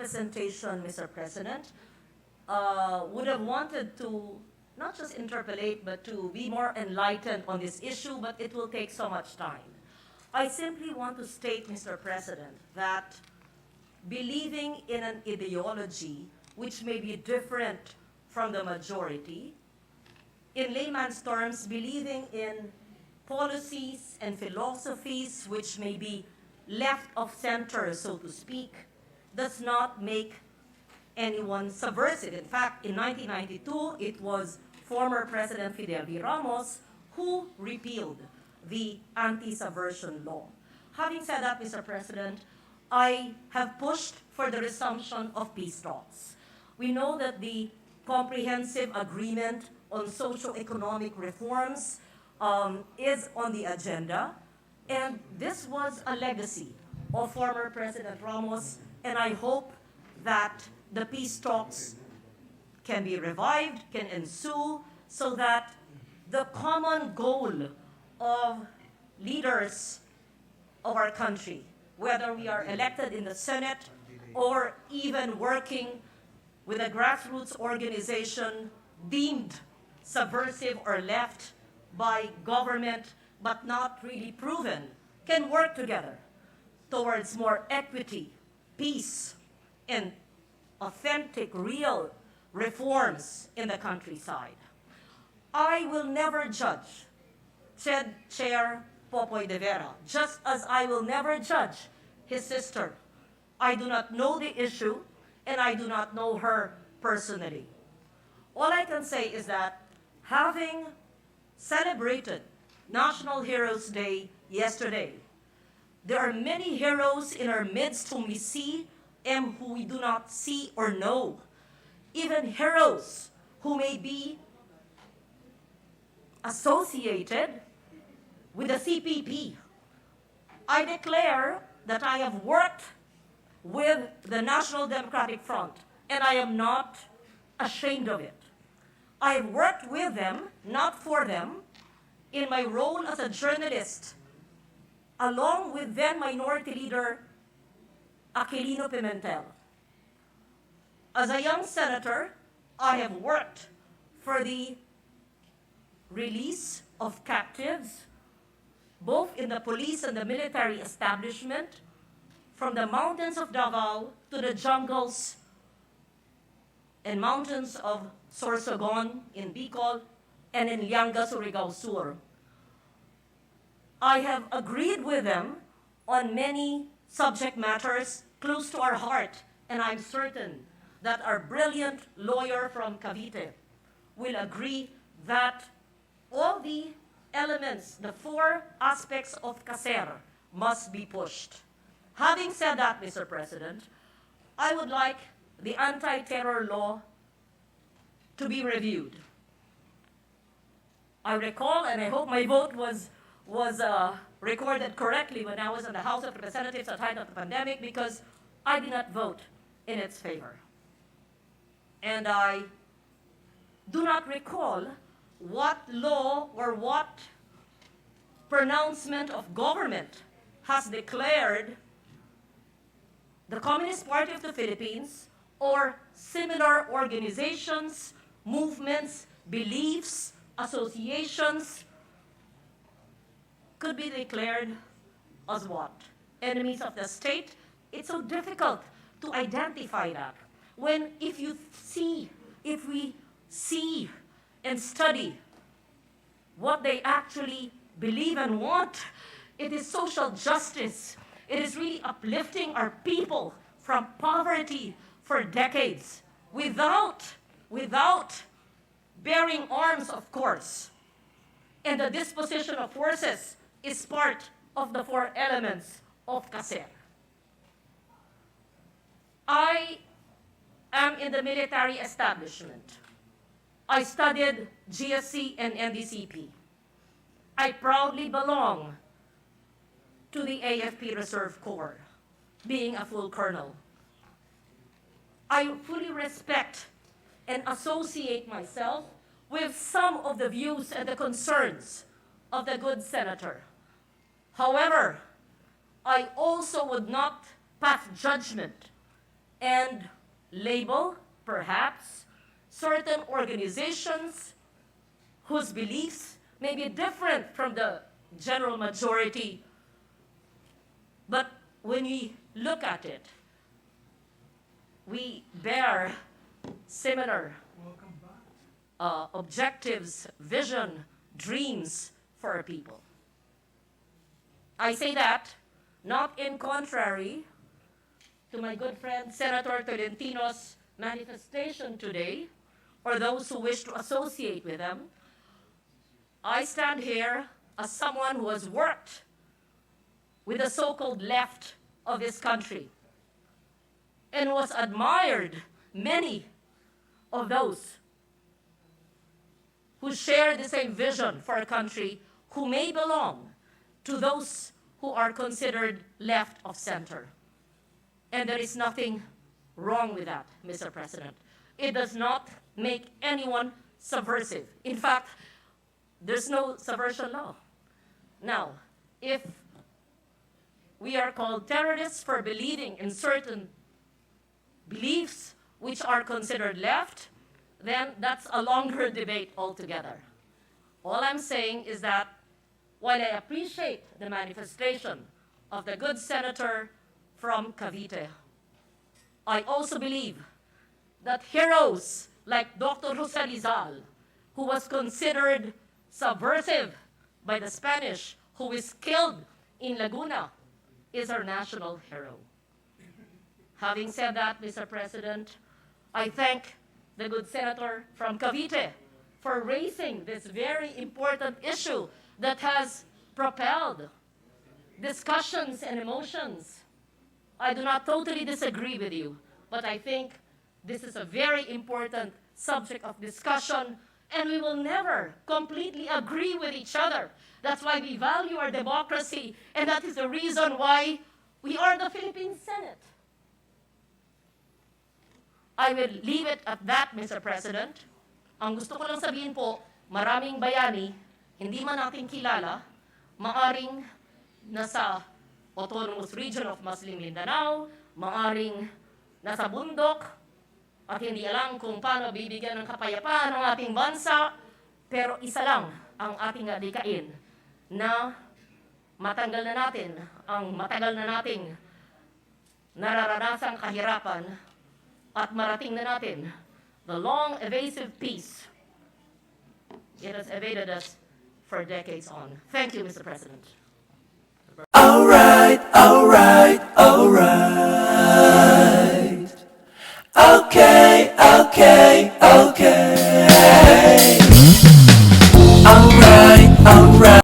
representation, Mr. President, would have wanted to not just interpolate, but to be more enlightened on this issue, but it will take so much time. I simply want to state, Mr. President, that believing in an ideology which may be different from the majority, in layman's terms, believing in policies and philosophies which may be left of center, so to speak, does not make anyone subversive. In fact, in 1992, it was former President Fidel V. Ramos who repealed the anti-subversion law. Having said that, Mr. President, I have pushed for the resumption of peace talks. We know that the comprehensive agreement on socio-economic reforms is on the agenda, and this was a legacy of former President Ramos, and I hope that the peace talks can be revived, can ensue, so that the common goal of leaders of our country, whether we are elected in the Senate or even working with a grassroots organization deemed subversive or left by government but not really proven, can work together towards more equity, peace, and authentic, real reforms in the countryside. I will never judge Chair Popoy de Vera, just as I will never judge his sister. I do not know the issue, and I do not know her personally. All I can say is that having celebrated National Heroes Day yesterday, there are many heroes in our midst whom we see and who we do not see or know. Even heroes who may be associated with the CPP. I declare that I have worked with the National Democratic Front, and I am not ashamed of it. I have worked with them, not for them, in my role as a journalist, along with then Minority Leader Aquilino Pimentel. As a young senator, I have worked for the release of captives, both in the police and the military establishment, from the mountains of Davao to the jungles and mountains of Sorsogon in Bicol and in Lianga, Surigao Sur. I have agreed with them on many subject matters close to our heart, and I'm certain that our brilliant lawyer from Cavite will agree that all the elements, the four aspects of CASER, must be pushed. Having said that, Mr. President, I would like the anti-terror law to be reviewed. I recall, and I hope my vote was recorded correctly when I was in the House of Representatives at the height of the pandemic, because I did not vote in its favor. And I do not recall what law or what pronouncement of government has declared the Communist Party of the Philippines or similar organizations, movements, beliefs, associations could be declared as what? Enemies of the state? It's so difficult to identify that. When if we see and study what they actually believe and want, it is social justice. It is really uplifting our people from poverty for decades without bearing arms, of course. And the disposition of forces is part of the four elements of CASER. I am in the military establishment. I studied GSC and NDCP. I proudly belong to the AFP Reserve Corps, being a full colonel. I fully respect and associate myself with some of the views and the concerns of the good senator. However, I also would not pass judgment and label, perhaps, certain organizations whose beliefs may be different from the general majority. But when we look at it, we bear similar objectives, vision, dreams for our people. I say that not in contrary to my good friend Senator Tolentino's manifestation today, or those who wish to associate with them. I stand here as someone who has worked with the so-called left of this country and was admired many of those who share the same vision for a country, who may belong to those who are considered left of center. And there is nothing wrong with that, Mr. President. It does not make anyone subversive. In fact, there's no subversion law. Now, if we are called terrorists for believing in certain beliefs which are considered left, then that's a longer debate altogether. All I'm saying is that while I appreciate the manifestation of the good senator from Cavite, I also believe that heroes like Dr. Jose Rizal, who was considered subversive by the Spanish, who is killed in Laguna, is our national hero. Having said that, Mr. President, I thank the good senator from Cavite for raising this very important issue that has propelled discussions and emotions. I do not totally disagree with you, but I think this is a very important subject of discussion, and we will never completely agree with each other. That's why we value our democracy, and that is the reason why we are the Philippine Senate. I will leave it at that, Mr. President. Ang gusto ko lang sabihin po, maraming bayani, hindi man natin kilala, maaring nasa Autonomous Region of Muslim Mindanao, maaring nasa bundok, at hindi alam kung paano bibigyan ng kapayapaan ang ating bansa, pero isa lang ang ating adikain na matanggal na natin ang matagal na nating nararanasang kahirapan at marating na natin the long evasive peace. It has evaded us for decades on. Thank you, Mr. President. All right, all right, all right. Okay.